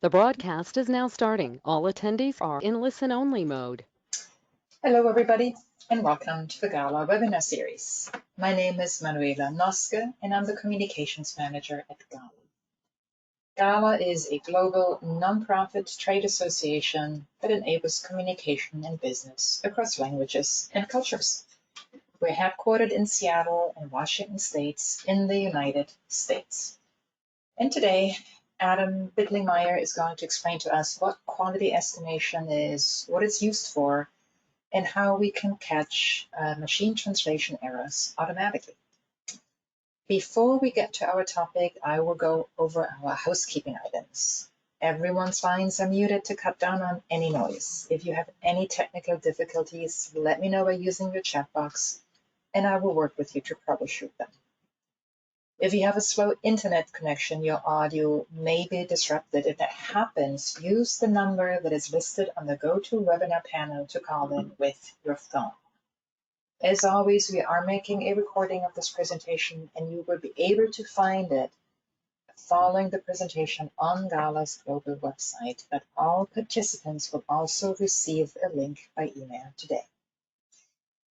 The broadcast is now starting. All attendees are in listen-only mode. Hello, everybody, and welcome to the GALA webinar series. My name is Manuela Noske, and I'm the Communications Manager at GALA. GALA is a global nonprofit trade association that enables communication and business across languages and cultures. We're headquartered in Seattle and Washington States in the United States. And today, Adam Bittlingmayer is going to explain to us what quantity estimation is, what it's used for, and how we can catch machine translation errors automatically. Before we get to our topic, I will go over our housekeeping items. Everyone's lines are muted to cut down on any noise. If you have any technical difficulties, let me know by using your chat box, and I will work with you to troubleshoot them. If you have a slow internet connection, your audio may be disrupted. If that happens, use the number that is listed on the GoToWebinar panel to call in with your phone. As always, we are making a recording of this presentation, and you will be able to find it following the presentation on GALA's global website, but all participants will also receive a link by email today.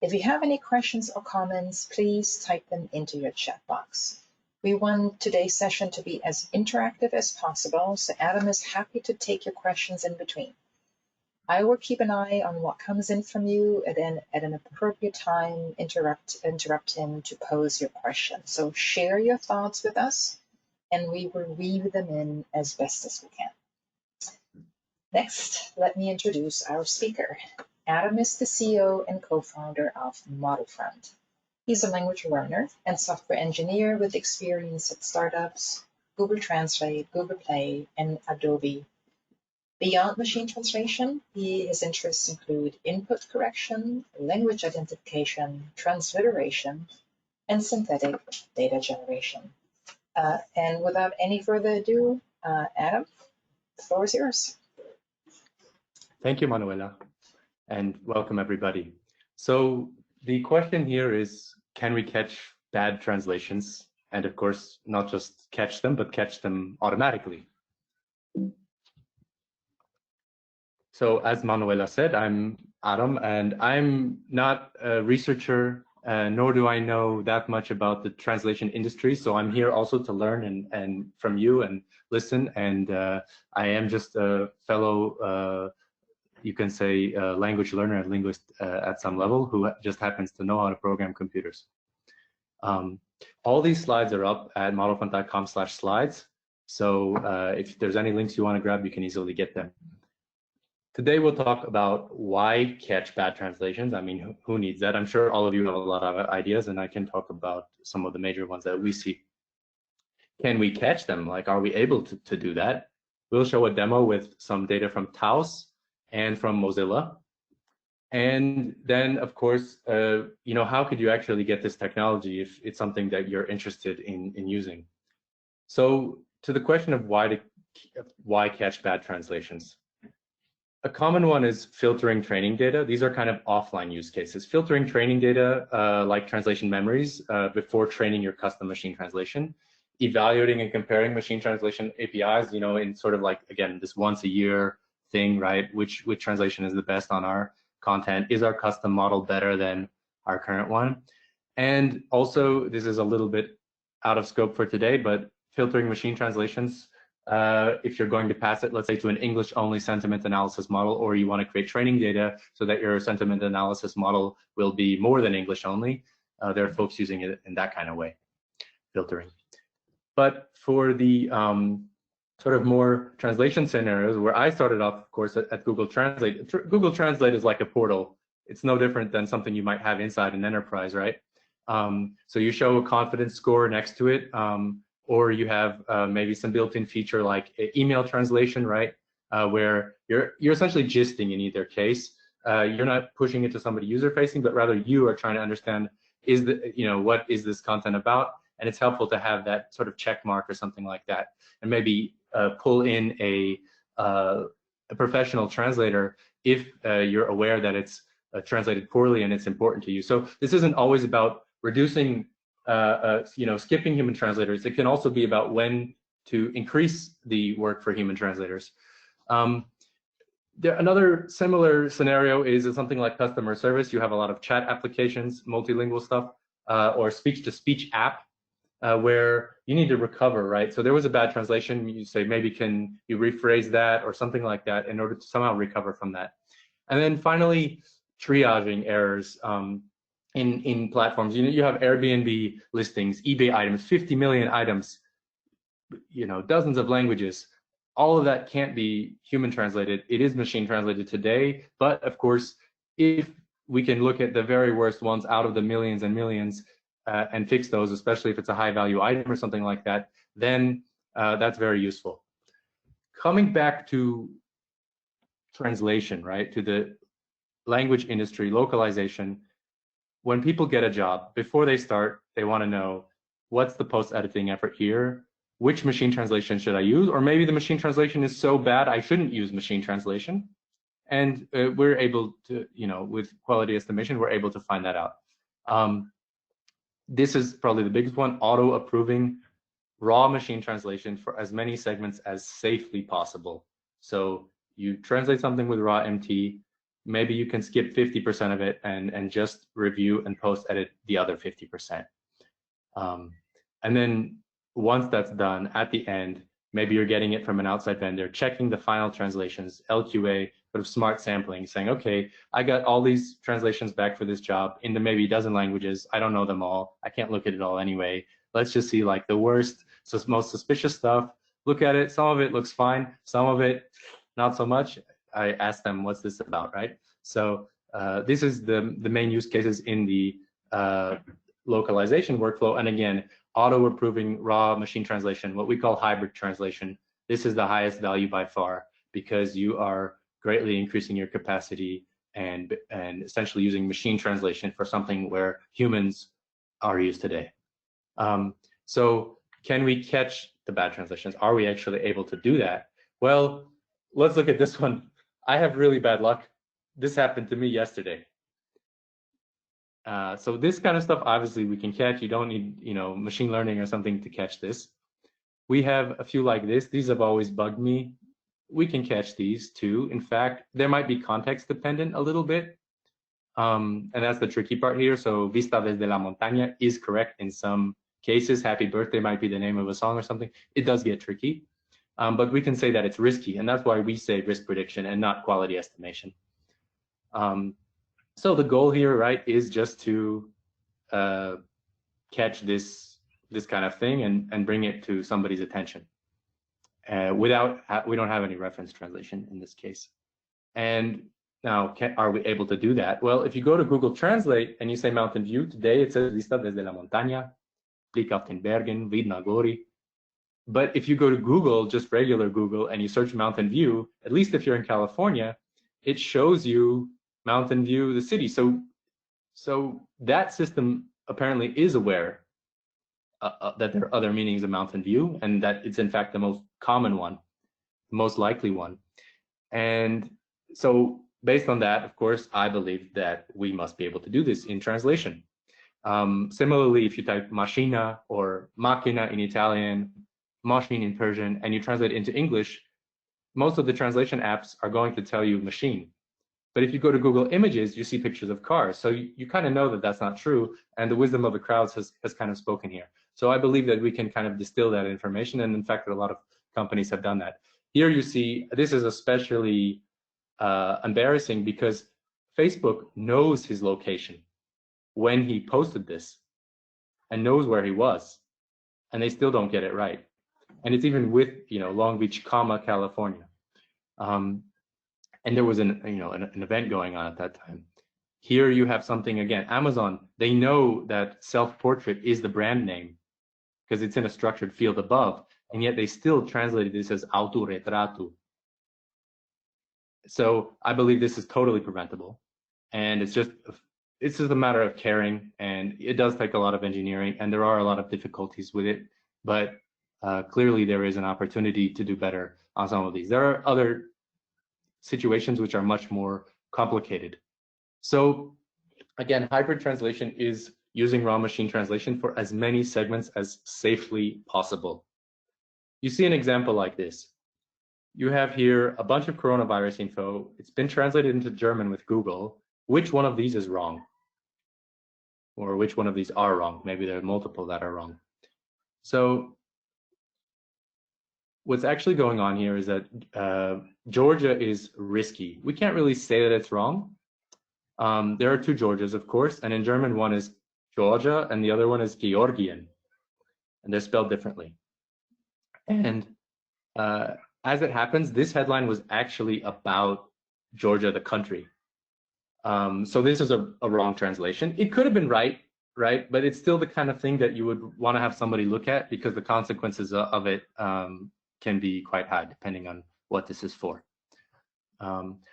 If you have any questions or comments, please type them into your chat box. We want today's session to be as interactive as possible, so Adam is happy to take your questions in between. I will keep an eye on what comes in from you, and then at an appropriate time, interrupt him to pose your question. So share your thoughts with us, and we will weave them in as best as we can. Next, let me introduce our speaker. Adam is the CEO and co-founder of ModelFront. He's a language learner and software engineer with experience at startups, Google Translate, Google Play, and Adobe. Beyond machine translation, his interests include input correction, language identification, transliteration, and synthetic data generation. And without any further ado, Adam, the floor is yours. Thank you, Manuela, and welcome everybody. So the question here is, can we catch bad translations? And of course, not just catch them, but catch them automatically. So as Manuela said, I'm Adam, and I'm not a researcher, nor do I know that much about the translation industry. So I'm here also to learn and from you and listen. And I am just a fellow, you can say, language learner and linguist at some level who just happens to know how to program computers. All these slides are up at modelfront.com/slides. So if there's any links you want to grab, you can easily get them. Today we'll talk about why catch bad translations. I mean, who needs that? I'm sure all of you have a lot of ideas, and I can talk about some of the major ones that we see. Can we catch them? Like, are we able to do that? We'll show a demo with some data from Taos and from Mozilla. And then, of course, how could you actually get this technology if it's something that you're interested in using? So to the question of why catch bad translations. A common one is filtering training data. These are kind of offline use cases. Filtering training data like translation memories before training your custom machine translation. Evaluating and comparing machine translation APIs, in sort of like, again, this once a year thing, right? Which translation is the best on our content? Is our custom model better than our current one? And also, this is a little bit out of scope for today, but filtering machine translations, if you're going to pass it, let's say, to an English-only sentiment analysis model, or you want to create training data so that your sentiment analysis model will be more than English-only, there are folks using it in that kind of way, filtering. But for the sort of more translation scenarios, where I started off, of course, at Google Translate. Google Translate is like a portal. It's no different than something you might have inside an enterprise, right? So you show a confidence score next to it, or you have maybe some built-in feature like email translation, right? Where you're essentially gisting in either case. You're not pushing it to somebody user-facing, but rather you are trying to understand what is this content about, and it's helpful to have that sort of check mark or something like that, and maybe pull in a professional translator if you're aware that it's translated poorly and it's important to you. So this isn't always about reducing, skipping human translators. It can also be about when to increase the work for human translators. Another similar scenario is something like customer service. You have a lot of chat applications, multilingual stuff, or speech-to-speech app, where you need to recover, right? So there was a bad translation. You say, maybe can you rephrase that or something like that in order to somehow recover from that. And then finally, triaging errors in platforms. You have Airbnb listings, eBay items, 50 million items, dozens of languages. All of that can't be human translated. It is machine translated today. But of course, if we can look at the very worst ones out of the millions and millions and fix those, especially if it's a high value item or something like that, then that's very useful. Coming back to translation, right, to the language industry, localization, when people get a job, before they start, they want to know, what's the post-editing effort here? Which machine translation should I use? Or maybe the machine translation is so bad I shouldn't use machine translation. And we're able to, with quality estimation, we're able to find that out. This is probably the biggest one, auto-approving raw machine translation for as many segments as safely possible. So you translate something with raw MT, maybe you can skip 50% of it and just review and post-edit the other 50%. And then once that's done, at the end, maybe you're getting it from an outside vendor, checking the final translations, LQA, sort of smart sampling, saying, okay, I got all these translations back for this job into maybe a dozen languages. I don't know them all. I can't look at it all anyway. Let's just see like the worst, so most suspicious stuff. Look at it. Some of it looks fine. Some of it, not so much. I asked them, what's this about, right? So this is the main use cases in the localization workflow. And again, auto-approving raw machine translation, what we call hybrid translation. This is the highest value by far because you are greatly increasing your capacity and essentially using machine translation for something where humans are used today. So can we catch the bad translations? Are we actually able to do that? Well, let's look at this one. I have really bad luck. This happened to me yesterday. So this kind of stuff, obviously, we can catch. You don't need, machine learning or something to catch this. We have a few like this. These have always bugged me. We can catch these too. In fact, there might be context dependent a little bit. And that's the tricky part here. So Vista desde la montaña is correct in some cases. Happy birthday might be the name of a song or something. It does get tricky. But we can say that it's risky. And that's why we say risk prediction and not quality estimation. So the goal here, right, is just to catch this kind of thing and bring it to somebody's attention. We don't have any reference translation in this case. And now, are we able to do that? Well, if you go to Google Translate and you say Mountain View, today it says Vista desde la montaña, Blick auf den Bergen, Vid Nagori. But if you go to Google, just regular Google, and you search Mountain View, at least if you're in California, it shows you Mountain View, the city. So that system apparently is aware that there are other meanings of Mountain View, and that it's in fact the most common one, the most likely one. And so based on that, of course, I believe that we must be able to do this in translation. Similarly, if you type machina or macchina in Italian, machine in Persian, and you translate into English, most of the translation apps are going to tell you machine. But if you go to Google Images, you see pictures of cars. So you kind of know that that's not true. And the wisdom of the crowds has kind of spoken here. So I believe that we can kind of distill that information. And in fact, a lot of companies have done that. Here you see, this is especially embarrassing because Facebook knows his location when he posted this and knows where he was. And they still don't get it right. And it's even with, Long Beach, California. And there was an event going on at that time. Here you have something again, Amazon, they know that self-portrait is the brand name because it's in a structured field above, and yet they still translated this as autoretrato. So I believe this is totally preventable. And it's just a matter of caring, and it does take a lot of engineering, and there are a lot of difficulties with it, but clearly there is an opportunity to do better on some of these. There are other situations which are much more complicated. So again, hybrid translation is using raw machine translation for as many segments as safely possible. you see an example like this. You have here a bunch of coronavirus info. It's been translated into German with Google. Which one of these is wrong? Or which one of these are wrong? Maybe there are multiple that are wrong. So what's actually going on here is that Georgia is risky. We can't really say that it's wrong. There are two Georgias, of course, and in German one is Georgia and the other one is Georgian, and they're spelled differently. And as it happens, this headline was actually about Georgia, the country. So this is a wrong translation. It could have been right? But it's still the kind of thing that you would want to have somebody look at, because the consequences of it can be quite high depending on what this is for.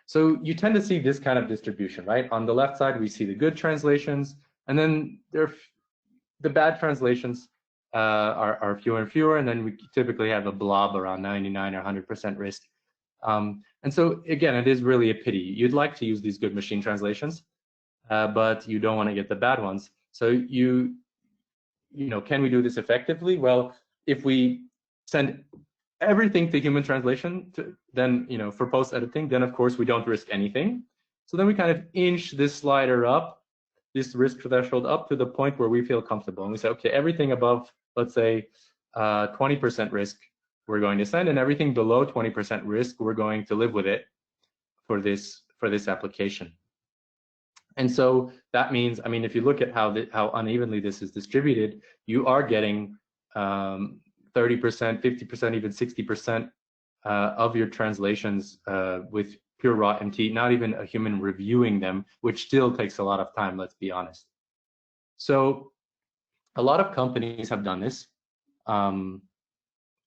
So you tend to see this kind of distribution, right? On the left side, we see the good translations, and then the bad translations are fewer and fewer, and then we typically have a blob around 99 or 100% risk. And so again, it is really a pity. You'd like to use these good machine translations, but you don't want to get the bad ones. So you know, can we do this effectively? Well, if we send everything to human translation, then, you know, for post editing, then of course we don't risk anything. So then we kind of inch this slider up, this risk threshold up to the point where we feel comfortable, and we say, okay, everything above, let's say, 20% risk, we're going to send, and everything below 20% risk, we're going to live with it for this application. And so that means, I mean, if you look at how unevenly this is distributed, you are getting 30%, 50%, even 60% of your translations with pure raw MT, not even a human reviewing them, which still takes a lot of time, let's be honest. So a lot of companies have done this.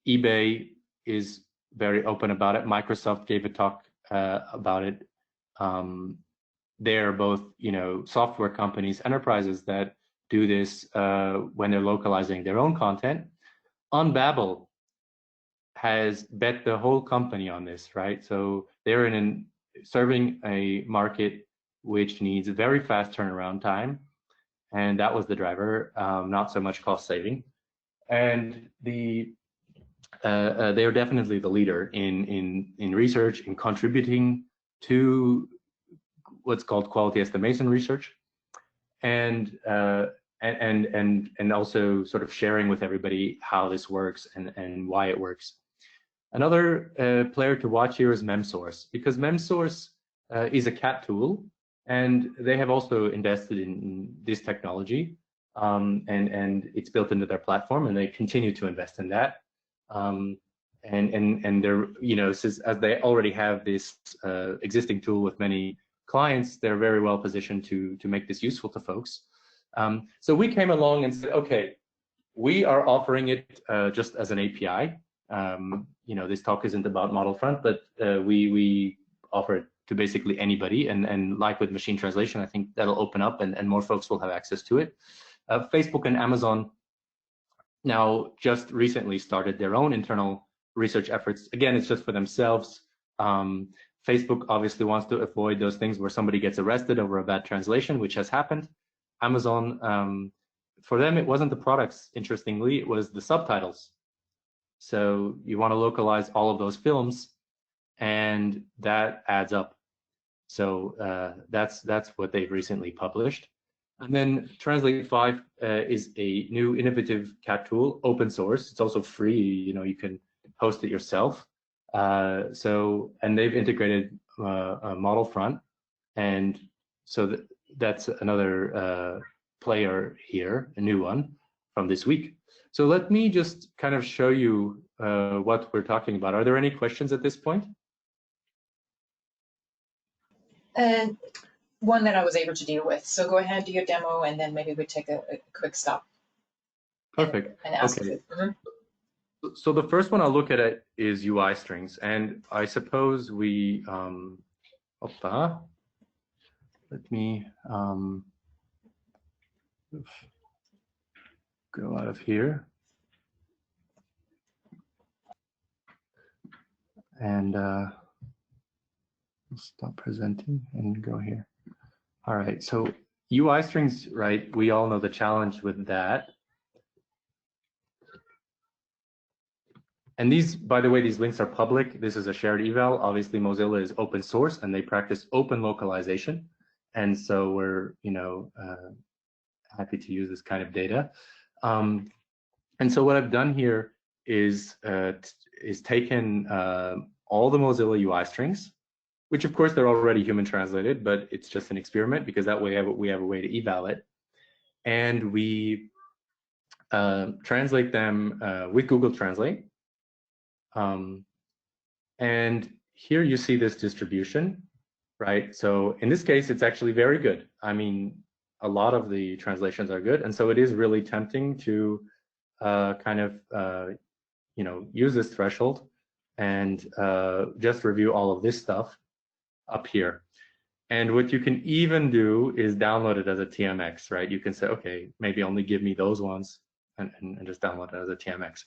eBay is very open about it. Microsoft gave a talk about it. They're both, you know, software companies, enterprises that do this when they're localizing their own content. Unbabel has bet the whole company on this, right? So they're serving a market which needs a very fast turnaround time, and that was the driver, not so much cost saving. And they are definitely the leader in research, in contributing to what's called quality estimation research, and also sort of sharing with everybody how this works and why it works. Another player to watch here is MemSource, because MemSource is a CAT tool, and they have also invested in this technology, and it's built into their platform, and they continue to invest in that. And they're, you know, as they already have this existing tool with many clients, they're very well positioned to make this useful to folks. So we came along and said, okay, we are offering it just as an API. You know, this talk isn't about ModelFront, but we offer it to basically anybody. And like with machine translation, I think that'll open up and more folks will have access to it. Facebook and Amazon now just recently started their own internal research efforts. Again, it's just for themselves. Facebook obviously wants to avoid those things where somebody gets arrested over a bad translation, which has happened. Amazon, for them, it wasn't the products, interestingly, it was the subtitles. So you want to localize all of those films, and that adds up. So that's what they've recently published. And then Translate 5 is a new innovative CAT tool, open source. It's also free. You know, you can host it yourself. And they've integrated a ModelFront, and so that's another player here, a new one from this week. So let me just kind of show you what we're talking about. Are there any questions at this point? One that I was able to deal with. So go ahead, do your demo, and then maybe we take a quick stop. Perfect. And ask okay. it. Mm-hmm. So the first one I'll look at it is UI strings, and I suppose we, let me go out of here and stop presenting and go here. All right, so UI strings, right? We all know the challenge with that. And these, by the way, these links are public. This is a shared eval. Obviously, Mozilla is open source and they practice open localization. And so we're, happy to use this kind of data. And so what I've done here is taken all the Mozilla UI strings, which of course they're already human translated, but it's just an experiment because that way we have a way to eval it. And we translate them with Google Translate. And here you see this distribution, right? So in this case, it's actually very good. I mean, a lot of the translations are good. And so it is really tempting to use this threshold and just review all of this stuff up here. And what you can even do is download it as a TMX, right? You can say, okay, maybe only give me those ones and just download it as a TMX.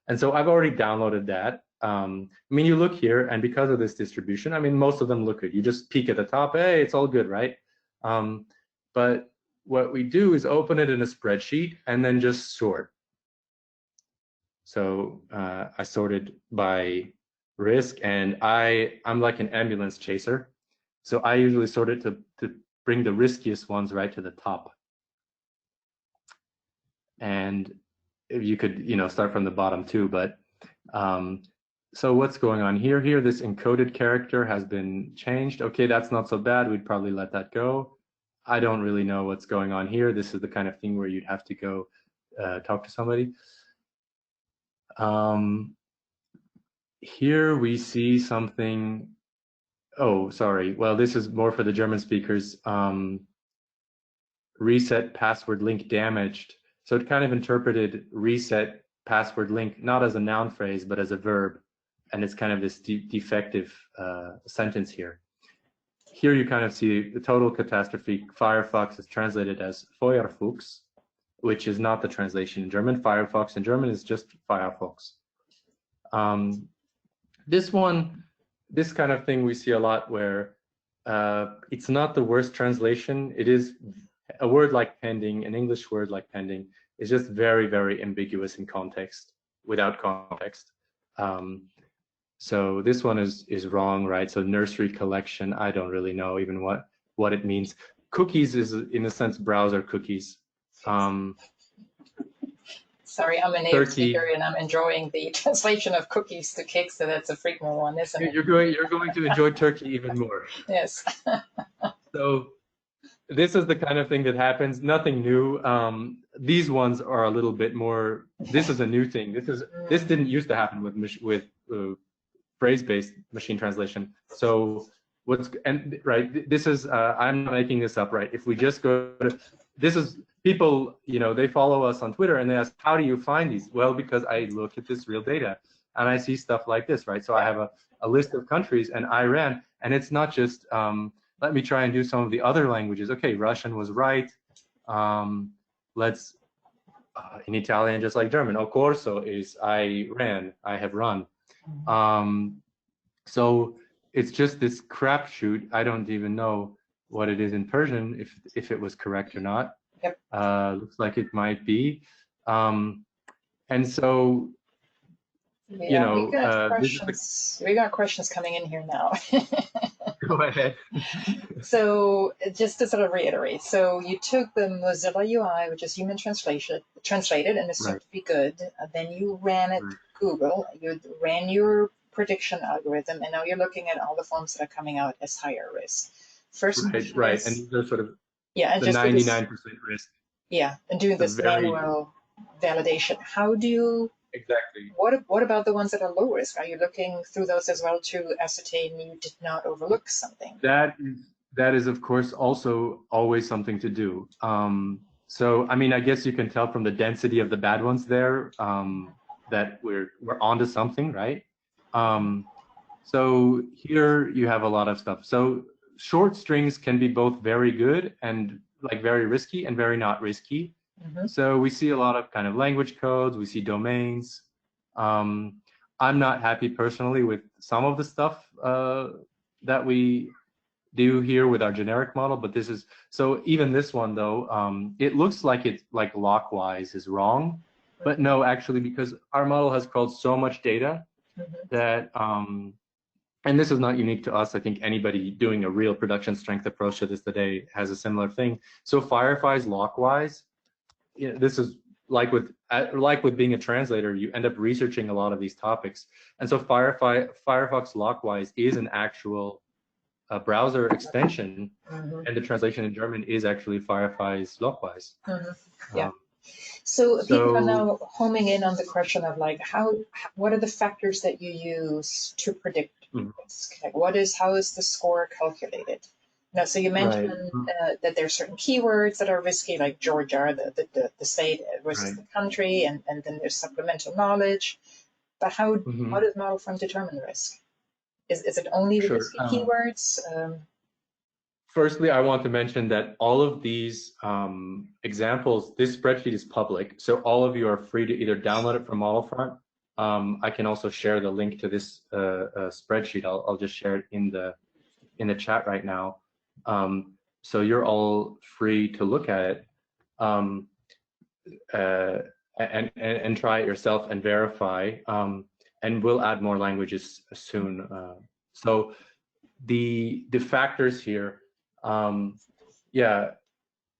And so I've already downloaded that. I mean, you look here, and because of this distribution, I mean, most of them look good. You just peek at the top, hey, it's all good, right? But what we do is open it in a spreadsheet and then just sort. So I sorted by risk, and I'm like an ambulance chaser. So I usually sort it to bring the riskiest ones right to the top. And if you could, start from the bottom too, but so what's going on here? Here, this encoded character has been changed. Okay, that's not so bad. We'd probably let that go. I don't really know what's going on here. This is the kind of thing where you'd have to go talk to somebody. Here we see something. Oh, sorry. Well, this is more for the German speakers. Reset password link damaged. So it kind of interpreted reset password link not as a noun phrase, but as a verb. And it's kind of this defective sentence here. Here you kind of see the total catastrophe. Firefox is translated as Feuerfuchs, which is not the translation in German. Firefox in German is just Firefox. This kind of thing we see a lot where it's not the worst translation. It is a word like pending, an English word like pending, is just very, very ambiguous in context, without context. So this one is wrong, right? So nursery collection, I don't really know even what it means. Cookies is, in a sense, browser cookies. Sorry, I'm a native speaker and I'm enjoying the translation of cookies to cakes, so that's a frequent one, isn't it? You're going to enjoy Turkey even more. Yes. So this is the kind of thing that happens. Nothing new. These ones are a little bit more. This is a new thing. This didn't used to happen with phrase-based machine translation. So this is I'm not making this up, right? If we just go to, this is people, they follow us on Twitter and they ask, how do you find these? Well, because I look at this real data and I see stuff like this, right? So I have a list of countries and Iran, and it's not just let me try and do some of the other languages. Okay, Russian was right. Let's in Italian, just like German, o corso is I ran, I have run. So it's just this crapshoot. I don't even know what it is in Persian, if it was correct or not. Yep. Looks like it might be. And so, we got questions coming in here now. Go ahead. So just to sort of reiterate, so you took the Mozilla UI, which is human translated, and assumed to be good. Then you ran it Google. You ran your prediction algorithm, and now you're looking at all the forms that are coming out as higher risk. First, right, and these are sort of the 99% risk. Yeah, and doing this manual validation. How do you exactly? What about the ones that are low risk? Are you looking through those as well to ascertain you did not overlook something? That is of course also always something to do. So I mean, I guess you can tell from the density of the bad ones there that we're onto something, right? So here you have a lot of stuff. So short strings can be both very good and like very risky and very not risky. So we see a lot of kind of language codes, we see domains. I'm not happy personally with some of the stuff that we do here with our generic model, but this is, so even this one though, it looks like it's like lockwise is wrong. But no, actually, because our model has crawled so much data that, and this is not unique to us. I think anybody doing a real production strength approach to this today has a similar thing. So Firefly's lockwise, this is like with being a translator, you end up researching a lot of these topics. And so Firefox lockwise is an actual browser extension, and the translation in German is actually Firefly's lockwise. Yeah. So people are now homing in on the question of like what are the factors that you use to predict risk? Like how is the score calculated? Now, so you mentioned that there are certain keywords that are risky, like Georgia, the state versus the country, and then there's supplemental knowledge. But how does ModelFront determine risk? Is it only the risky keywords? Firstly, I want to mention that all of these examples, this spreadsheet is public, so all of you are free to either download it from ModelFront. I can also share the link to this spreadsheet. I'll just share it in the chat right now. So you're all free to look at it and try it yourself and verify. And we'll add more languages soon. So the factors here. Yeah,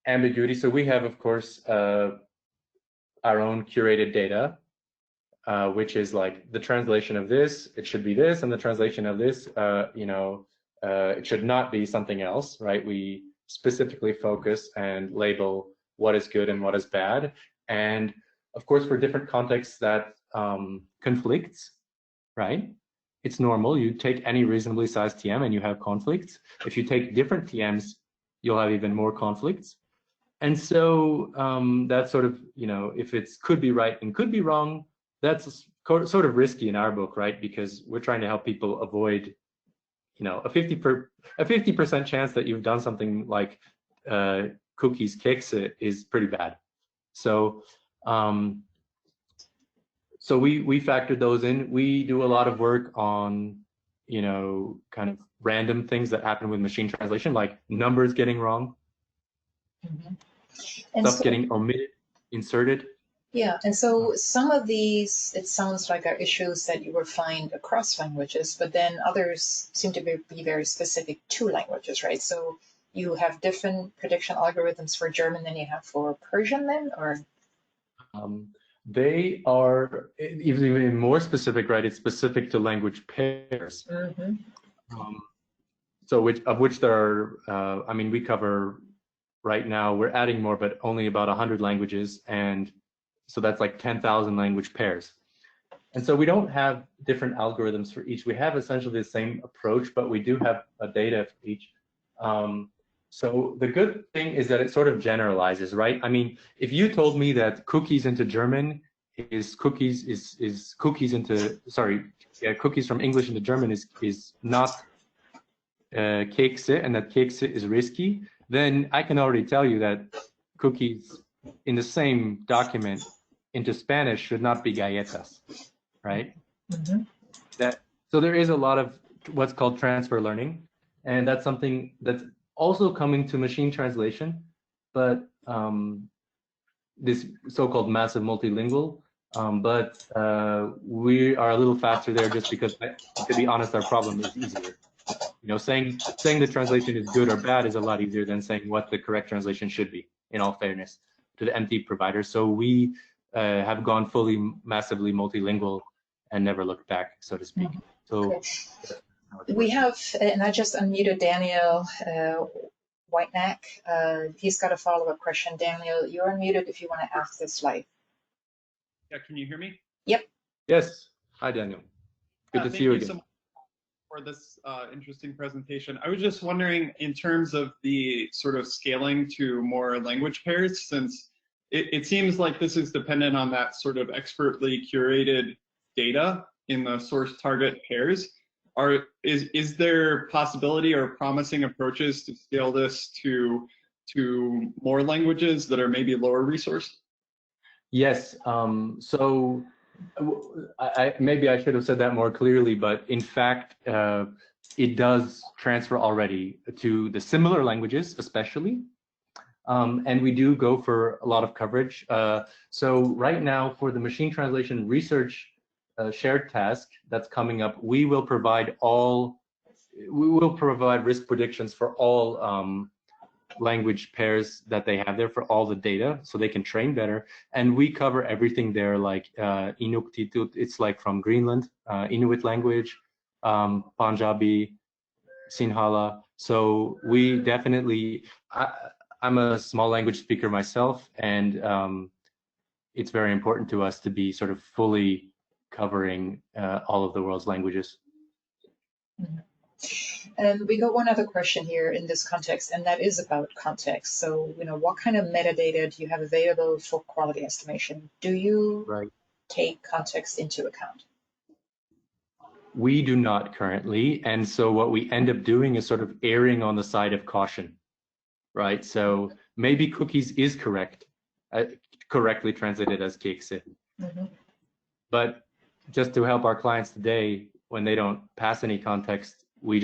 ambiguity. So we have, of course, our own curated data, which is like the translation of this, it should be this, and the translation of this, it should not be something else, right? We specifically focus and label what is good and what is bad. And of course, for different contexts that conflicts, right? It's normal. You take any reasonably sized TM and you have conflicts. If you take different TMs, you'll have even more conflicts. And so that's sort of, if it's could be right and could be wrong, that's sort of risky in our book, right? Because we're trying to help people avoid, a 50% chance that you've done something like cookies kekse is pretty bad. So so we factored those in. We do a lot of work on, kind of random things that happen with machine translation, like numbers getting wrong, stuff getting omitted, inserted. Yeah, and so some of these, it sounds like, are issues that you will find across languages, but then others seem to be very specific to languages, right? So you have different prediction algorithms for German than you have for Persian then, or? They are even more specific, right? It's specific to language pairs. So of which there are, we cover right now, we're adding more, but only about 100 languages. And so that's like 10,000 language pairs. And so we don't have different algorithms for each. We have essentially the same approach, but we do have a data for each. So the good thing is that it sort of generalizes, right? I mean, if you told me that cookies into German is cookies from English into German is not kekse, and that kekse is risky, then I can already tell you that cookies in the same document into Spanish should not be galletas, right? So there is a lot of what's called transfer learning, and that's something that's also coming to machine translation, but this so-called massive multilingual, but we are a little faster there just because, to be honest, our problem is easier. Saying the translation is good or bad is a lot easier than saying what the correct translation should be, in all fairness, to the MT provider. So we have gone fully massively multilingual and never looked back, so to speak. So we have, and I just unmuted Daniel Whitenack. He's got a follow-up question. Daniel, you're unmuted if you want to ask this live. Yeah, can you hear me? Yep. Yes. Hi, Daniel. Good to see you again. Thank you so much for this interesting presentation. I was just wondering, in terms of the sort of scaling to more language pairs, since it seems like this is dependent on that sort of expertly curated data in the source target pairs. Is there possibility or promising approaches to scale this to more languages that are maybe lower resourced? Yes. So maybe I should have said that more clearly, but in fact, it does transfer already to the similar languages, especially. And we do go for a lot of coverage. So right now for the machine translation research shared task that's coming up, we will provide risk predictions for all language pairs that they have there, for all the data, so they can train better. And we cover everything there, like Inuktitut, it's like from Greenland, Inuit language, Punjabi, Sinhala. So we definitely, I'm a small language speaker myself, and it's very important to us to be sort of fully covering all of the world's languages. Mm-hmm. And we got one other question here in this context, and that is about context. So, what kind of metadata do you have available for quality estimation? Do you take context into account? We do not currently, and so what we end up doing is sort of erring on the side of caution, right? So maybe cookies is correctly translated as kekse. Mm-hmm. But just to help our clients today, when they don't pass any context, we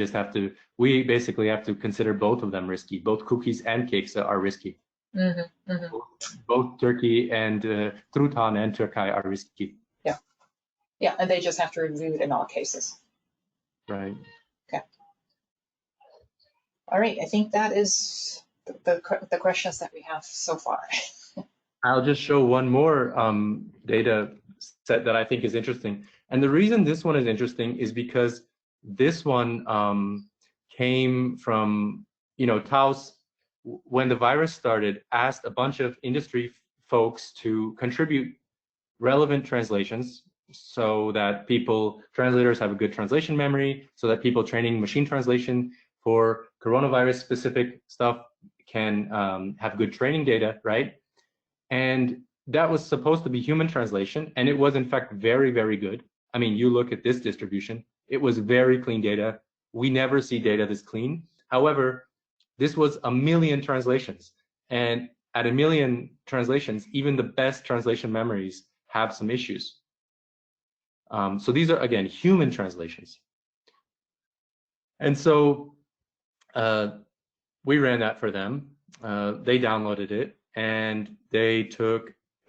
basically have to consider both of them risky. Both cookies and kekse are risky. Mm-hmm. Mm-hmm. Both Turkey and Truthahn and Turkey are risky. Yeah. Yeah, and they just have to review it in all cases. Right. Okay. All right, I think that is the questions that we have so far. I'll just show one more data set that I think is interesting. And the reason this one is interesting is because this one came from, Taos, when the virus started, asked a bunch of industry folks to contribute relevant translations so that translators have a good translation memory, so that people training machine translation for coronavirus specific stuff can have good training data, right? And that was supposed to be human translation, and it was in fact very, very good. I mean, you look at this distribution, it was very clean data. We never see data this clean. However, this was 1 million translations, and at 1 million translations, even the best translation memories have some issues. So these are, again, human translations. And so we ran that for them. They downloaded it, and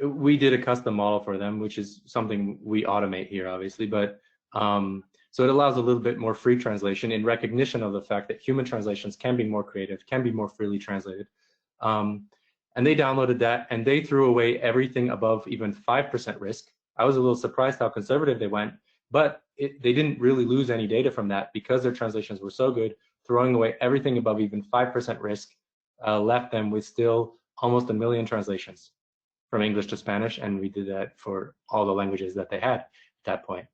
we did a custom model for them, which is something we automate here, obviously, but so it allows a little bit more free translation in recognition of the fact that human translations can be more creative, can be more freely translated. And they downloaded that, and they threw away everything above even 5% risk. I was a little surprised how conservative they went, but they didn't really lose any data from that because their translations were so good. Throwing away everything above even 5% risk left them with still almost 1 million translations from English to Spanish, and we did that for all the languages that they had at that point.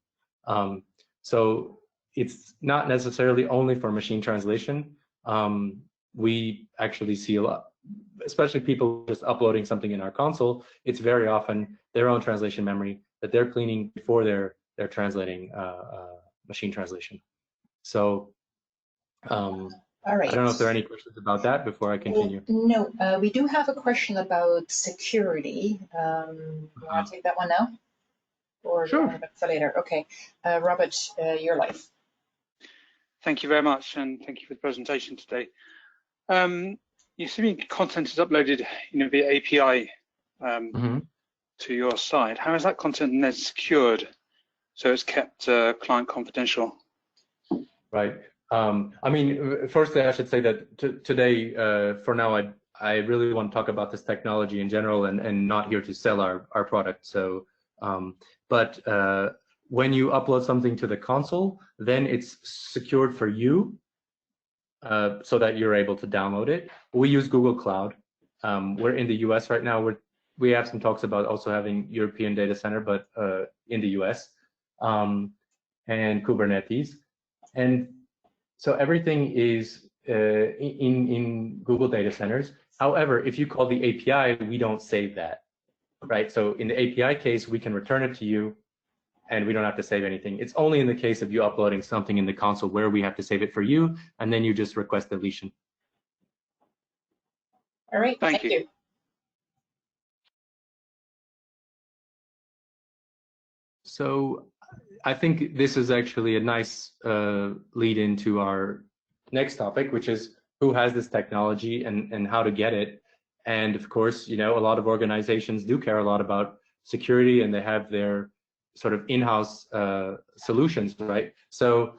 So it's not necessarily only for machine translation. We actually see a lot, especially people just uploading something in our console. It's very often their own translation memory that they're cleaning before they're translating machine translation. So all right. I don't know if there are any questions about that before I continue. No, we do have a question about security. You want to take that one now? Or sure. For later. Okay. Robert, your life. Thank you very much, and thank you for the presentation today. You see content is uploaded, via API to your site. How is that content then secured so it's kept client confidential? Right. I mean, firstly, I should say that today, for now, I really want to talk about this technology in general and not here to sell our product. So, but when you upload something to the console, then it's secured for you so that you're able to download it. We use Google Cloud. We're in the US right now. We have some talks about also having European data center, but in the US, and Kubernetes. And so everything is in Google data centers. However, if you call the API, we don't save that, right? So in the API case, we can return it to you, and we don't have to save anything. It's only in the case of you uploading something in the console where we have to save it for you, and then you just request deletion. All right, thank you. So I think this is actually a nice lead into our next topic, which is who has this technology and how to get it. And of course, you know, a lot of organizations do care a lot about security, and they have their sort of in-house solutions, right? So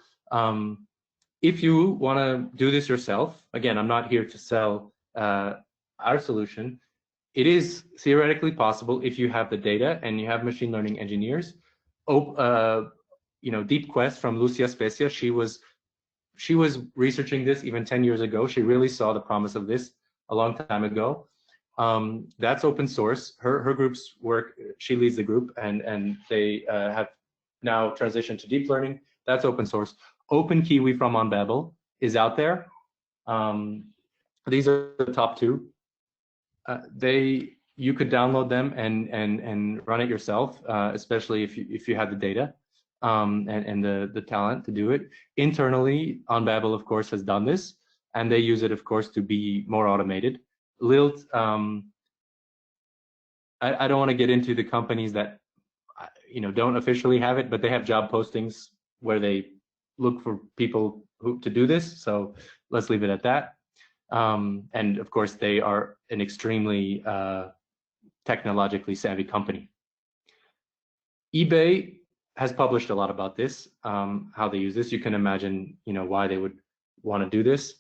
if you want to do this yourself, again, I'm not here to sell our solution. It is theoretically possible if you have the data and you have machine learning engineers. You know, Deep Quest from Lucia Specia, she was researching this even 10 years ago. She really saw the promise of this a long time ago. That's open source. Her group's work, she leads the group, and they have now transitioned to deep learning. That's open source. OpenKiwi from OnBabel is out there. These are the top two. You could download them and run it yourself, especially if you have the data and the talent to do it. Internally, OnBabel, of course, has done this, and they use it, of course, to be more automated. Lilt, I don't want to get into the companies that don't officially have it, but they have job postings where they look for people to do this. So let's leave it at that. And of course, they are an extremely technologically savvy company. eBay has published a lot about this, how they use this. You can imagine, why they would want to do this.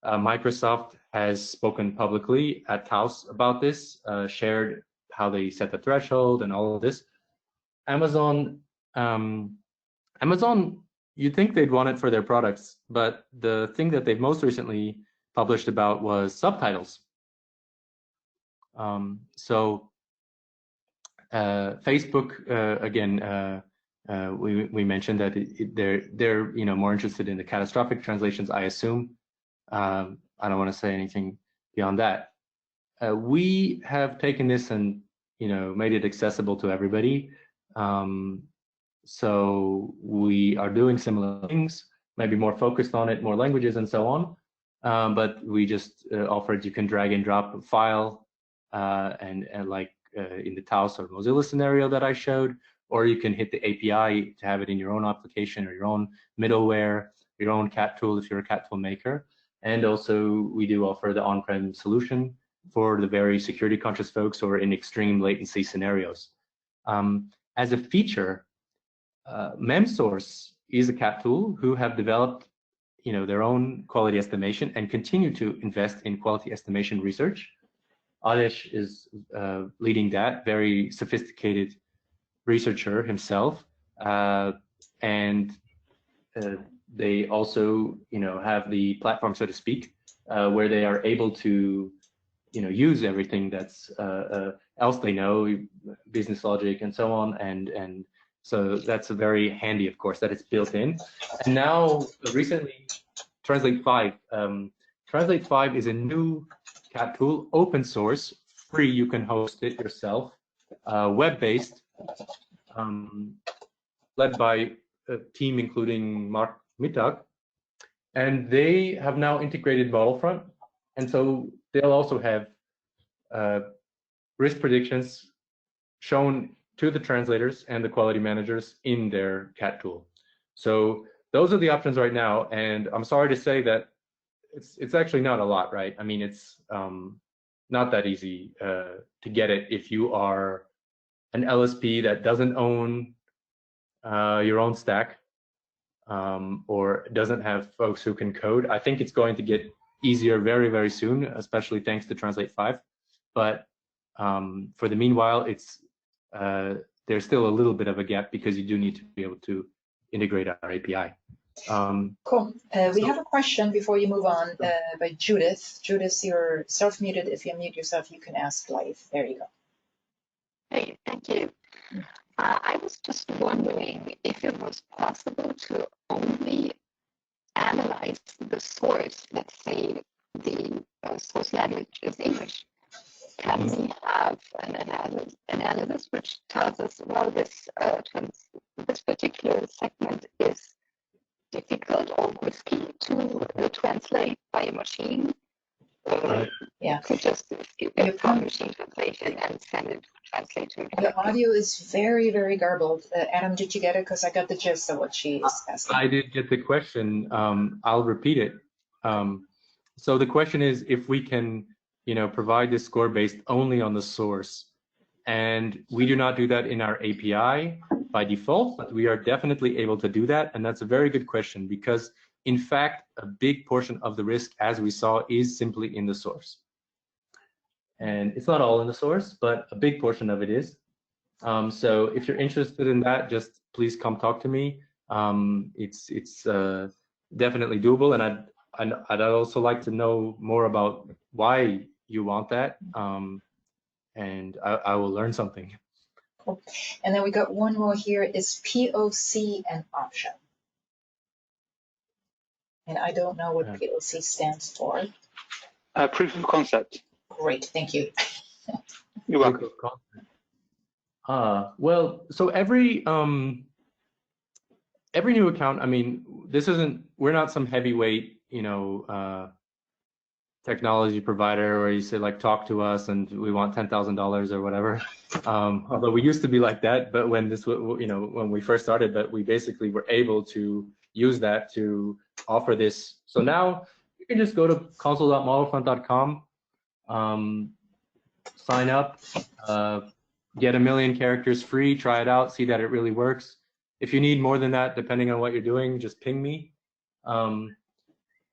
Microsoft has spoken publicly at Taos about this, shared how they set the threshold and all of this. Amazon, you'd think they'd want it for their products, but the thing that they've most recently published about was subtitles. Facebook, again, we mentioned that they're more interested in the catastrophic translations, I assume. I don't want to say anything beyond that. We have taken this and made it accessible to everybody. So we are doing similar things, maybe more focused on it, more languages and so on. But we just offered you can drag and drop a file and like in the Taos or Mozilla scenario that I showed, or you can hit the API to have it in your own application or your own middleware, your own cat tool if you're a cat tool maker. And also we do offer the on-prem solution for the very security conscious folks or in extreme latency scenarios. As a feature, MemSource is a cat tool who have developed their own quality estimation and continue to invest in quality estimation research. Adesh is leading that, very sophisticated researcher himself, and they also have the platform, so to speak, where they are able to use everything that's else they know, business logic and so on, and so that's a very handy, of course, that it's built in. And now recently, Translate 5. Translate 5 is a new cat tool, open source, free. You can host it yourself, web-based, led by a team including Mark Mittag, and they have now integrated ModelFront, and so they'll also have risk predictions shown to the translators and the quality managers in their cat tool. So those are the options right now, and I'm sorry to say that it's actually not a lot, right? I mean, it's not that easy to get it if you are an LSP that doesn't own your own stack or doesn't have folks who can code. I think it's going to get easier very, very soon, especially thanks to Translate 5. But for the meanwhile, there's still a little bit of a gap because you do need to be able to integrate our API. Cool. We have a question before you move on by Judith. Judith, you're self-muted. If you mute yourself, you can ask live. There you go. Hey, thank you. I was just wondering if it was possible to only analyze the source. Let's say the source language is English. Can we have an analysis which tells us, well, this particular segment is difficult or risky to translate by a machine? Yeah. Could just get from machine translation and send it translated. The audio is very, very garbled. Adam, did you get it? Because I got the gist of what she is asking. I did get the question. I'll repeat it. So the question is if we can provide this score based only on the source. And we do not do that in our API by default, but we are definitely able to do that. And that's a very good question, because in fact, a big portion of the risk, as we saw, is simply in the source. And it's not all in the source, but a big portion of it is. So if you're interested in that, just please come talk to me. It's definitely doable, and I'd also like to know more about why you want that, and I will learn something. Cool. And then we got one more here. Is POC an option? And I don't know what POC stands for. Proof of concept. Great, thank you. You're welcome. Well, so every new account, I mean, we're not some heavyweight, technology provider where you say like, talk to us and we want $10,000 or whatever. Although we used to be like that, but when when we first started, but we basically were able to use that to offer this. So now you can just go to console.modelfront.com, sign up, get 1 million characters free, try it out, see that it really works. If you need more than that, depending on what you're doing, just ping me.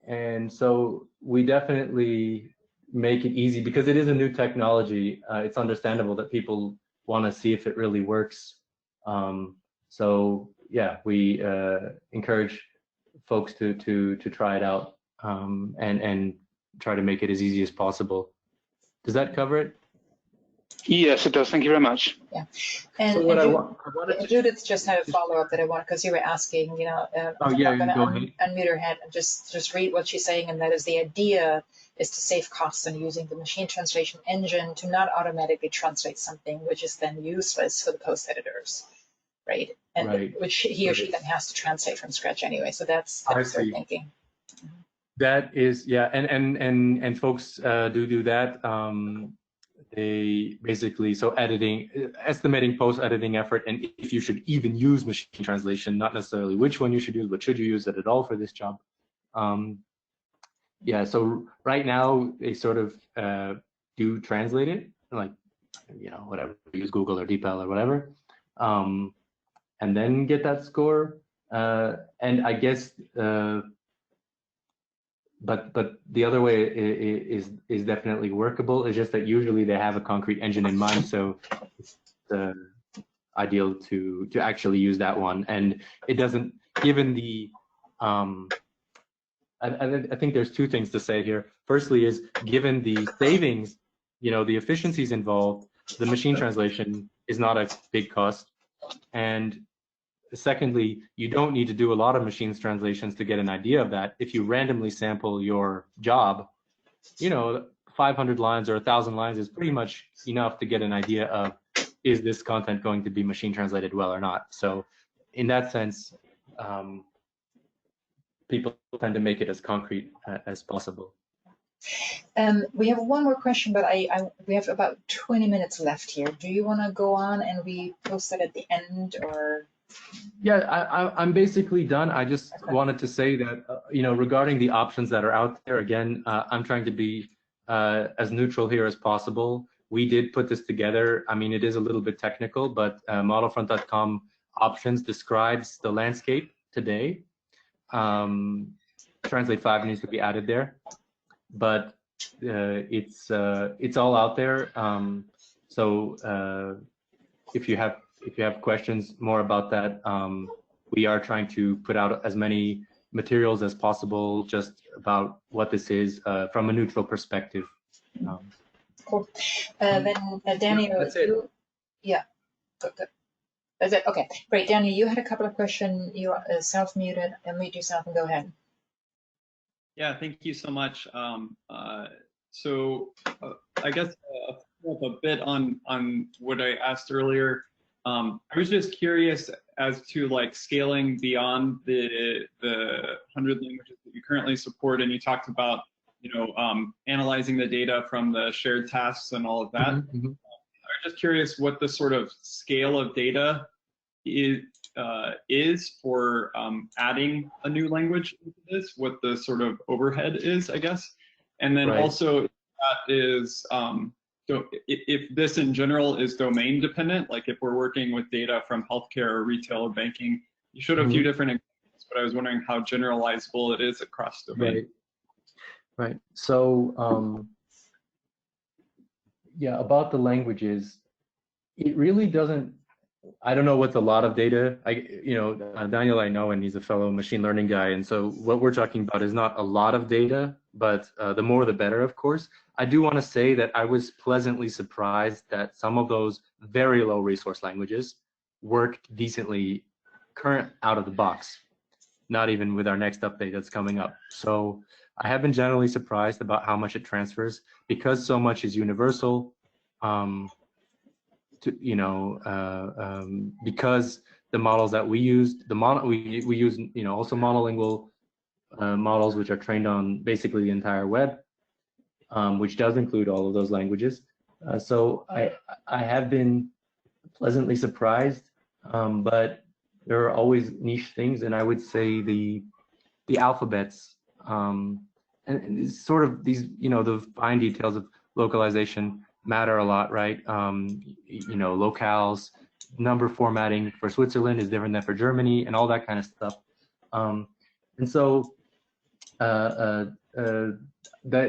And so we definitely make it easy because it is a new technology. It's understandable that people want to see if it really works. So yeah, we encourage folks to try it out and try to make it as easy as possible. Does that cover it? Yes, it does. Thank you very much. Yeah. And, so what I wanted to, Judith just had a follow-up that I want, because you were asking, oh yeah, I'm going to unmute her head and just read what she's saying, and that is the idea is to save costs on using the machine translation engine to not automatically translate something which is then useless for the post editors, right? And which he or she then has to translate from scratch anyway. So that's their thinking. That is, yeah, and folks do that. They basically, so estimating post-editing effort, and if you should even use machine translation, not necessarily which one you should use, but should you use it at all for this job? Yeah, so right now they sort of do translate it, like, whatever, use Google or DeepL or whatever, and then get that score. And I guess, but the other way is definitely workable. It's just that usually they have a concrete engine in mind, so it's ideal to actually use that one. And it doesn't, given the I think there's two things to say here. Firstly is, given the savings, the efficiencies involved, the machine translation is not a big cost. And secondly, you don't need to do a lot of machine translations to get an idea of that. If you randomly sample your job, 500 lines or 1,000 lines is pretty much enough to get an idea of, is this content going to be machine translated well or not? So in that sense, people tend to make it as concrete as possible. We have one more question, but we have about 20 minutes left here. Do you want to go on and we post that at the end, or? Yeah, I'm basically done. I just wanted to say that, regarding the options that are out there, again, I'm trying to be as neutral here as possible. We did put this together. I mean, it is a little bit technical, but ModelFront.com options describes the landscape today. Translate 5 needs to be added there, but it's all out there. So if you have questions more about that, we are trying to put out as many materials as possible just about what this is from a neutral perspective. Cool. Then Daniel, that's it. Yeah, good. That's it. Okay, great. Daniel, you had a couple of questions. You are self-muted. Unmute yourself and go ahead. Yeah, thank you so much. So I guess a bit on what I asked earlier. I was just curious as to like scaling beyond the 100 languages that you currently support, and you talked about analyzing the data from the shared tasks and all of that. Mm-hmm. I was just curious what the sort of scale of data is for adding a new language into this, what the sort of overhead is, I guess. And then also that is, if this in general is domain dependent, like if we're working with data from healthcare or retail or banking, you showed a few different examples, but I was wondering how generalizable it is across domain. Right. So yeah, about the languages, it really doesn't. I don't know what's a lot of data. Daniel I know, and he's a fellow machine learning guy, and so what we're talking about is not a lot of data, but the more the better, of course. I do want to say that I was pleasantly surprised that some of those very low resource languages worked decently current out of the box, not even with our next update that's coming up. So I have been generally surprised about how much it transfers, because so much is universal. Because the models that we used, we use also monolingual models which are trained on basically the entire web, which does include all of those languages. So I have been pleasantly surprised, but there are always niche things, and I would say the alphabets and sort of these the fine details of localization matter a lot, right? Locales, number formatting for Switzerland is different than for Germany, and all that kind of stuff. And so that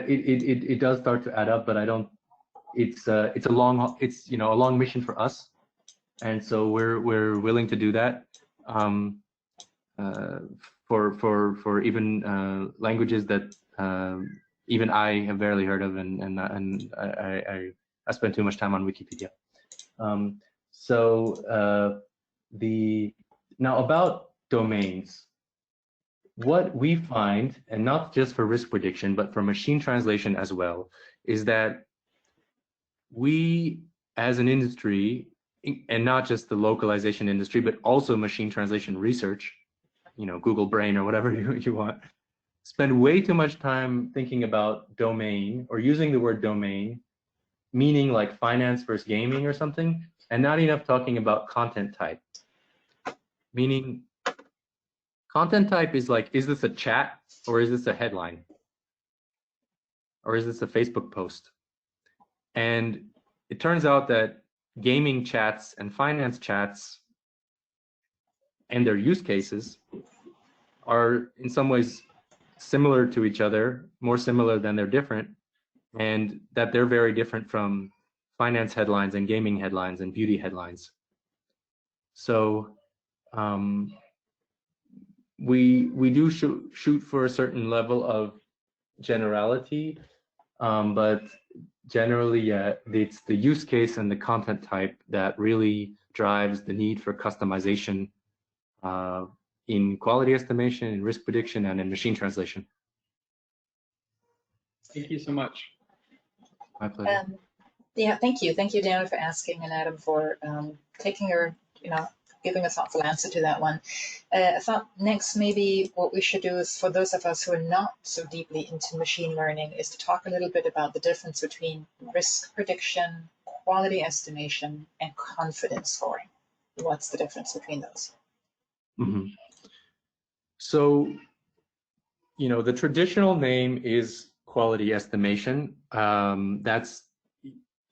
it does start to add up, but I don't. It's a long mission for us, and so we're willing to do that. For even languages that even I have barely heard of, and I spent too much time on Wikipedia. Now about domains, what we find, and not just for risk prediction, but for machine translation as well, is that we as an industry, and not just the localization industry, but also machine translation research, Google Brain or whatever you want, spend way too much time thinking about domain or using the word domain, meaning like finance versus gaming or something, and not enough talking about content type. Meaning content type is like, is this a chat or is this a headline? Or is this a Facebook post? And it turns out that gaming chats and finance chats and their use cases are in some ways similar to each other, more similar than they're different, and that they're very different from finance headlines and gaming headlines and beauty headlines. So we do shoot for a certain level of generality, but generally, yeah, it's the use case and the content type that really drives the need for customization in quality estimation, in risk prediction, and in machine translation. Thank you so much. My pleasure. Yeah, thank you, Daniel, for asking, and Adam for taking your, giving a thoughtful answer to that one. I thought next maybe what we should do is, for those of us who are not so deeply into machine learning, is to talk a little bit about the difference between risk prediction, quality estimation, and confidence scoring. What's the difference between those? Mm-hmm. So, the traditional name is quality estimation. That's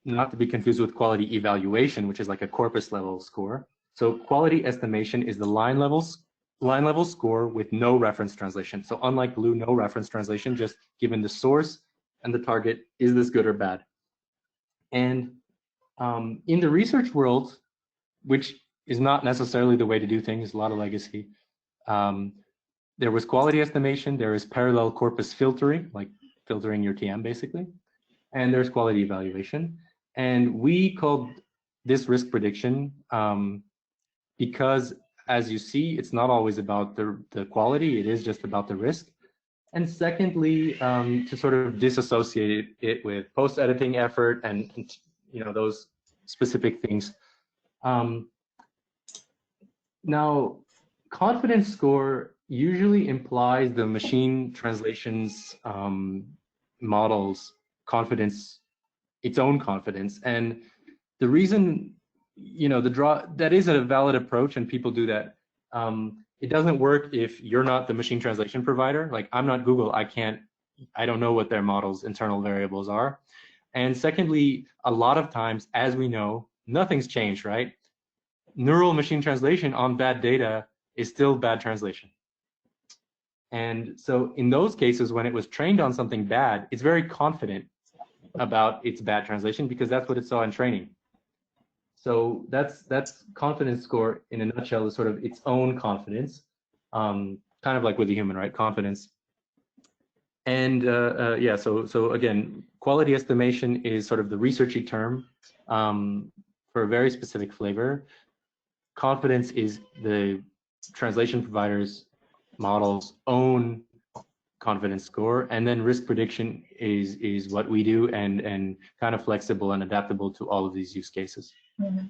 not to be confused with quality evaluation, which is like a corpus level score. So quality estimation is the line level score with no reference translation. So unlike Blue, no reference translation, just given the source and the target, is this good or bad? And in the research world, which is not necessarily the way to do things, a lot of legacy, there was quality estimation, there is parallel corpus filtering, like filtering your TM basically, and there's quality evaluation. And we called this risk prediction because, as you see, it's not always about the quality, it is just about the risk. And secondly, to sort of disassociate it with post-editing effort and those specific things. Now, confidence score usually implies the machine translations models confidence, its own confidence. And the reason, that is a valid approach and people do that. It doesn't work if you're not the machine translation provider. Like, I'm not Google, I can't I don't know what their model's internal variables are. And secondly, a lot of times, as we know, nothing's changed, right? Neural machine translation on bad data is still bad translation. And so in those cases, when it was trained on something bad, it's very confident about its bad translation because that's what it saw in training. So that's confidence score in a nutshell is sort of its own confidence, kind of like with the human, right? Confidence. And yeah, so again, quality estimation is sort of the researchy term for a very specific flavor. Confidence is the translation provider's model's own confidence score, and then risk prediction is what we do, and kind of flexible and adaptable to all of these use cases. Mm-hmm.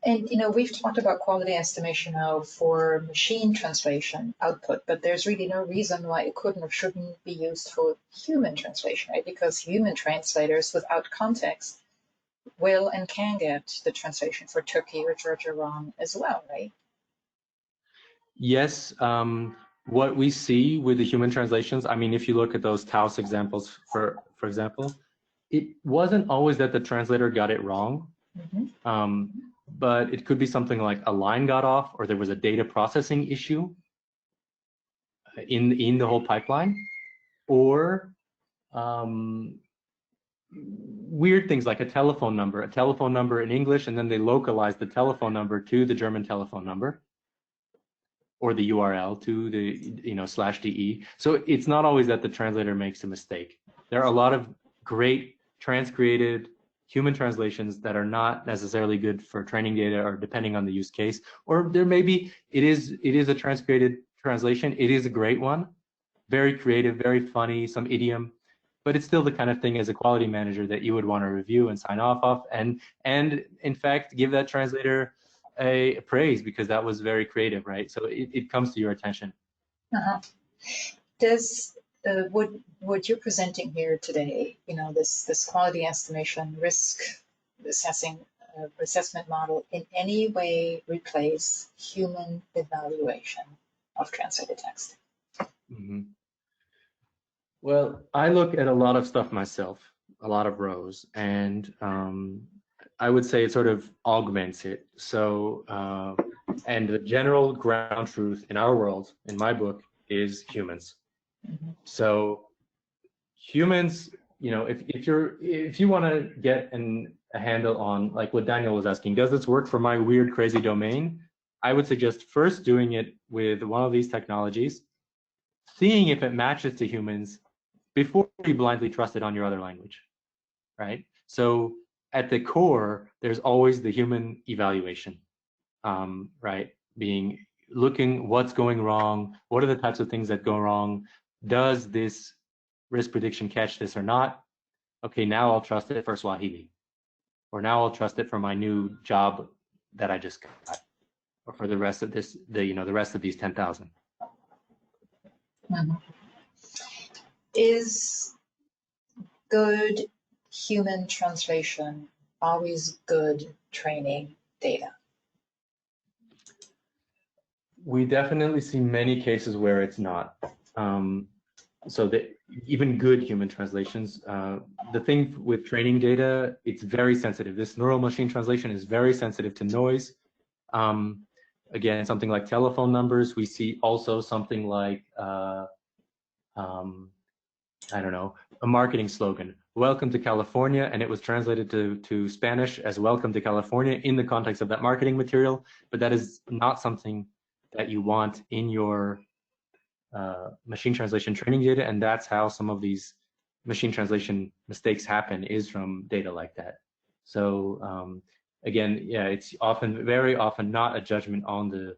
And you know, we've talked about quality estimation now for machine translation output, but there's really no reason why it couldn't or shouldn't be used for human translation, right? Because human translators without context will and can get the translation for Turkey or Georgia wrong as well, right? Yes. What we see with the human translations, I mean, if you look at those Taos examples, for example, it wasn't always that the translator got it wrong, but it could be something like a line got off, or there was a data processing issue in the whole pipeline, or weird things like a telephone number in English, and then they localized the telephone number to the German telephone number, or the URL to the /de. So it's not always that the translator makes a mistake. There are a lot of great transcreated human translations that are not necessarily good for training data, or depending on the use case. Or there may be, it is a transcreated translation. It is a great one, very creative, very funny, some idiom, but it's still the kind of thing as a quality manager that you would want to review and sign off of, and in fact give that translator a praise, because that was very creative, right? So it comes to your attention. Does what you're presenting here today, you know, this quality estimation risk assessment model, in any way replace human evaluation of translated text? Well, I look at a lot of stuff myself, a lot of rows, and I would say it sort of augments it. So, and the general ground truth in our world, in my book, is humans. So humans, you know, if you want to get a handle on, like what Daniel was asking, does this work for my weird, crazy domain? I would suggest first doing it with one of these technologies, seeing if it matches to humans before you blindly trust it on your other language, right? So at the core, there's always the human evaluation, right? Looking what's going wrong, what are the types of things that go wrong, does this risk prediction catch this or not? Okay, now I'll trust it for Swahili, or now I'll trust it for my new job that I just got, or for the rest of the rest of these 10,000. Is good human translation always good training data? We definitely see many cases where it's not. So that even good human translations, the thing with training data, it's very sensitive. This neural machine translation is very sensitive to noise. Again, something like telephone numbers. We see also something like, I don't know, a marketing slogan, "Welcome to California," and it was translated to Spanish as "Welcome to California" in the context of that marketing material, but that is not something that you want in your machine translation training data, and that's how some of these machine translation mistakes happen, is from data like that. So again, yeah, it's very often not a judgment on the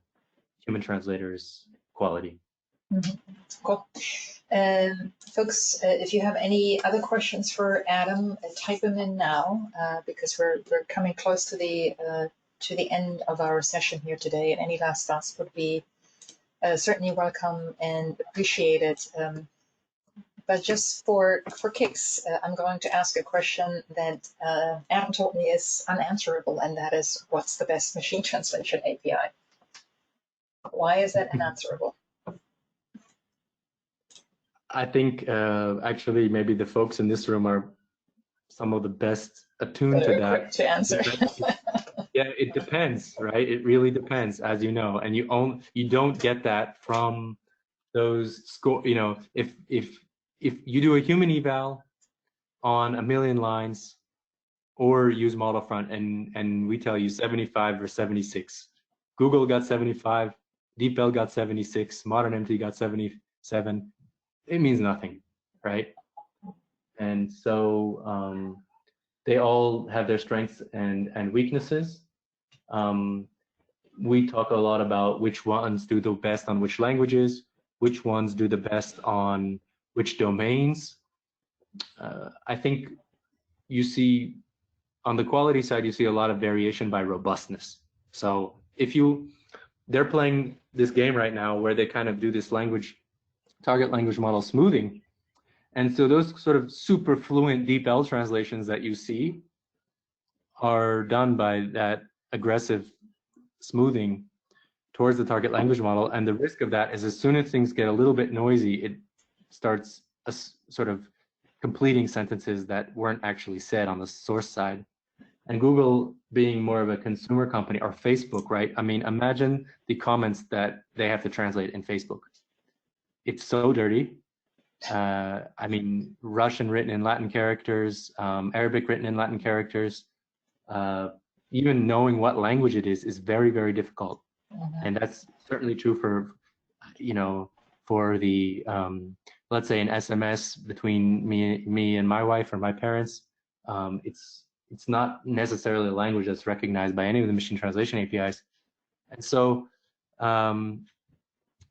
human translator's quality. Cool. Folks, if you have any other questions for Adam, type them in now, because we're coming close to the end of our session here today, and any last thoughts would be certainly welcome and appreciated. But just for kicks, I'm going to ask a question that Adam told me is unanswerable, and that is, what's the best machine translation API? Why is that unanswerable? I think actually maybe the folks in this room are some of the best attuned to Very that. quick to answer. Yeah, it depends, right? It really depends, as you know, and you don't get that from those score. You know, if you do a human eval on 1,000,000 lines, or use ModelFront, and we tell you 75 or 76. Google got 75, DeepL got 76, ModernMT got 77. It means nothing, right? And so they all have their strengths and weaknesses. We talk a lot about which ones do the best on which languages, which ones do the best on which domains. I think you see on the quality side, you see a lot of variation by robustness. So if they're playing this game right now where they kind of do this target language model smoothing. And so those sort of super fluent DeepL translations that you see are done by that aggressive smoothing towards the target language model. And the risk of that is as soon as things get a little bit noisy, it starts a sort of completing sentences that weren't actually said on the source side. And Google being more of a consumer company, or Facebook, right? I mean, imagine the comments that they have to translate in Facebook. It's so dirty. I mean, Russian written in Latin characters, Arabic written in Latin characters. Even knowing what language it is very, very difficult. Mm-hmm. And that's certainly true for, you know, for the, let's say an SMS between me and my wife or my parents. It's not necessarily a language that's recognized by any of the machine translation APIs. And so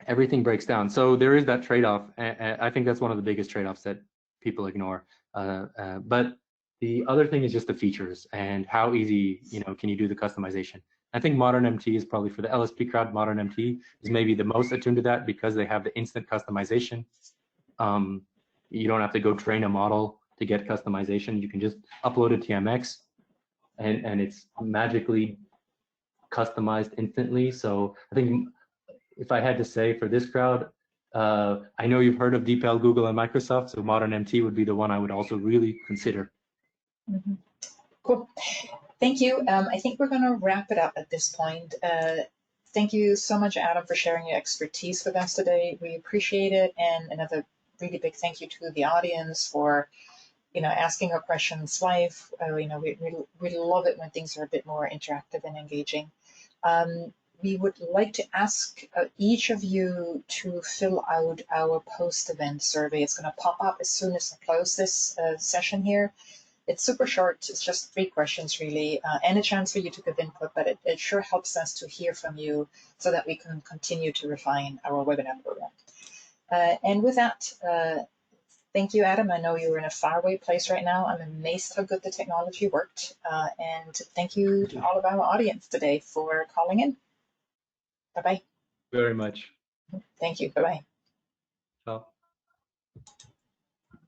everything breaks down. So there is that trade-off. I think that's one of the biggest trade-offs that people ignore. But the other thing is just the features and how easy, you know, can you do the customization. I think ModernMT is probably, for the LSP crowd, ModernMT is maybe the most attuned to that because they have the instant customization. You don't have to go train a model to get customization. You can just upload a TMX and it's magically customized instantly. So I think if I had to say for this crowd, I know you've heard of DeepL, Google, and Microsoft, so ModernMT would be the one I would also really consider. Mm-hmm. Cool. Thank you. I think we're going to wrap it up at this point. Thank you so much, Adam, for sharing your expertise with us today. We appreciate it. And another really big thank you to the audience for, you know, asking our questions live. You know, we love it when things are a bit more interactive and engaging. We would like to ask each of you to fill out our post-event survey. It's going to pop up as soon as I close this session here. It's super short. It's just 3 questions, really, and a chance for you to give input, but it sure helps us to hear from you so that we can continue to refine our webinar program. And with that, thank you, Adam. I know you're in a faraway place right now. I'm amazed how good the technology worked. And thank you to all of our audience today for calling in. Bye-bye. Very much. Thank you. Bye-bye. Ciao.